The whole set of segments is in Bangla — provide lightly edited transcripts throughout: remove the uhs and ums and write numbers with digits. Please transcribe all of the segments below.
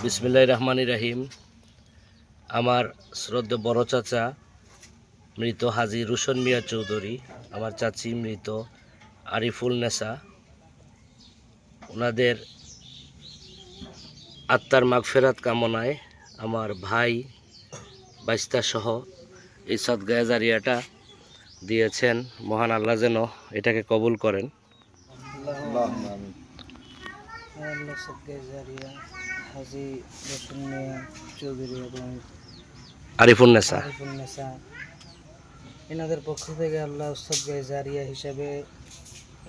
বিসমিল্লাহির রহমানির রহিম। আমার শ্রদ্ধেয় বড় চাচা মৃত হাজী রুশন মিয়া চৌধুরী, আমার চাচি মৃত আরিফুল নেসা, ওনাদের আত্মার মাগফিরাত কামনায় আমার ভাই বাইস্তা সহ এই সদগায়ে জারিয়াটা দিয়েছেন। মহান আল্লাহ যেন এটাকে কবুল করেন। হাজী রুশন মিয়া চৌধুরী এবং আরিফুল নেসা এনাদের পক্ষ থেকে আল্লাহ সদগায়ে জারিয়া হিসাবে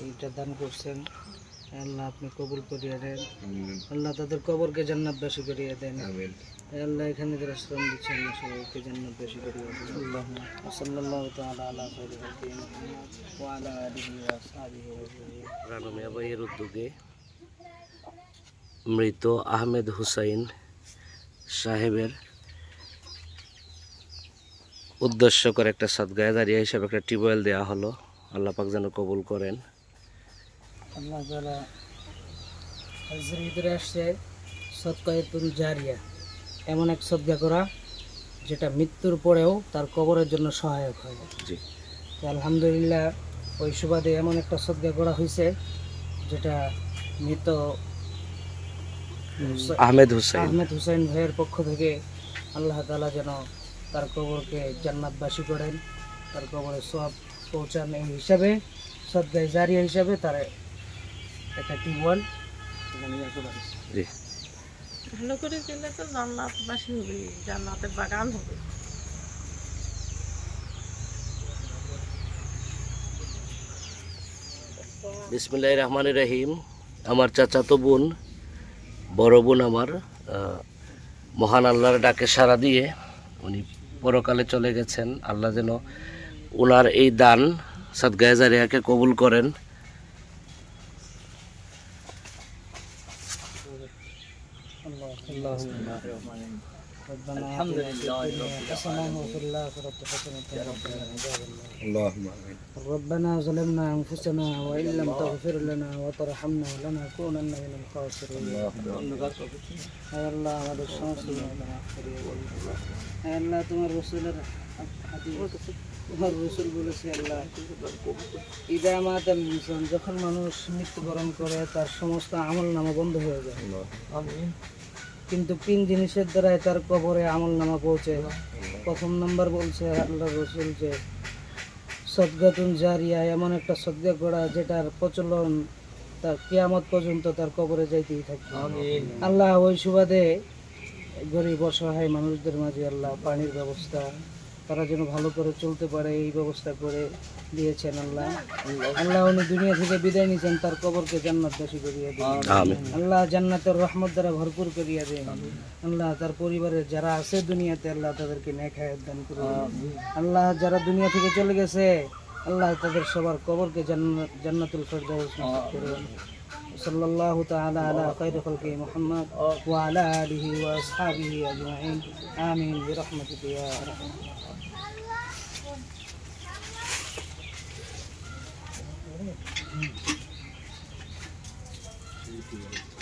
এইটা দান করছেন। আল্লাহ আপনি কবুল করিয়ে দেন, আল্লাহ তাদের কবরকে জান্নাতবাসী করিয়ে দেন। আল্লাহ এখানে যারা শ্রম দিচ্ছেন আল্লাহ সবাইকে জান্নাতবাসী করিয়ে দেন। সাল্লাল্লাহু তাআলা আলা খায়রিল খালকি ওয়া আলা আলিহি ওয়া আসহাবিহি আজমাইন। রানু মিয়া ভাইয়ের উদ্যোগে মৃত আহমেদ হুসাইন সাহেবের উদ্দেশ্য করে একটা সদগায়ে জারিয়া হিসাবে একটা টিউবওয়েল দেওয়া হলো। আল্লাহ পাক যেন কবুল করেন। আল্লাহ তাআলা হাদিসের ভিতরে আসছে সদকাতুন জারিয়া এমন এক সদকা করা যেটা মৃত্যুর পরেও তার কবরের জন্য সহায়ক হয়। জি, আলহামদুলিল্লাহ ওই সুবাদে এমন একটা সদকা করা হয়েছে যেটা মৃত আহমেদ হুসাইন ভাইয়ের পক্ষ থেকে আল্লাহ তাআলা যেন তার কবরকে জান্নাতবাসী করেন, তার কবরে সওয়াব পৌঁছান এই হিসাবে সদকায়ে জারিয়া হিসাবে তার একটা টিউবওয়েল জি। ভালো করে দিলে তো জান্নাতবাসী হবে, জান্নাতের বাগান হবে। বিসমিল্লাহির রহমানির রহিম। আমার চাচাতো বোন, বড় বোন আমার মহান আল্লাহর ডাকে সাড়া দিয়ে উনি পরকালে চলে গেছেন। আল্লাহ যেন ওনার এই দান সদগায়ে জারিয়াকে কবুল করেন। ربنا ظلمنا أنفسنا وإن لم تغفر لنا وترحمنا لنكونن من الخاسرين হে আল্লাহ আমাদের সমস্ত গুনাহ মাফ করে দিন। হে আল্লাহ তোমার রাসূলের হাদিস তোমার রাসূল বলেছে আল্লাহ ইদা মাতাল ইনসান, যখন মানুষ মৃত্যুবরণ করে তার সমস্ত আমলনামা বন্ধ হয়ে যায়। কিন্তু তিন জিনিসের দ্বারাই তার কবরে আমলনামা পৌঁছে। প্রথম নাম্বার বলছে আল্লাহ রাসূল যে সদকাতুন জারিয়া এমন একটা সদকা করা যেটার প্রচলন তার কিয়ামত পর্যন্ত তার কবরে যাইতেই থাকবে। আল্লাহ ওই সুবাদে গরিব অসহায় মানুষদের মাঝে আল্লাহ পানির ব্যবস্থা, তারা যেন ভালো করে চলতে পারে এই ব্যবস্থা করে দিয়েছেন। আল্লাহ আল্লাহ উনি দুনিয়া থেকে বিদায় নিয়েছেন, তার কবরকে জান্নাতবাসী করিয়ে দিন। আল্লাহ জান্নাতের রহমত দ্বারা ভরপুর করিয়ে দেন। আল্লাহ তার পরিবারের যারা আছে দুনিয়াতে আল্লাহ তাদেরকে নেক হায়াত দান করুন। আল্লাহ যারা দুনিয়া থেকে চলে গেছে আল্লাহ তাদের সবার কবরকে জান্নাতুল ফেরদাউস নসিব করুন। সাল্লাল্লাহু তাআলা আলা খায়রি খালকি মুহাম্মদ ওয়া আলা আলিহি ওয়া আসহাবিহি আজমাইন। আমিন বিরহমাতিকা ইয়া আরহাম الراحمين।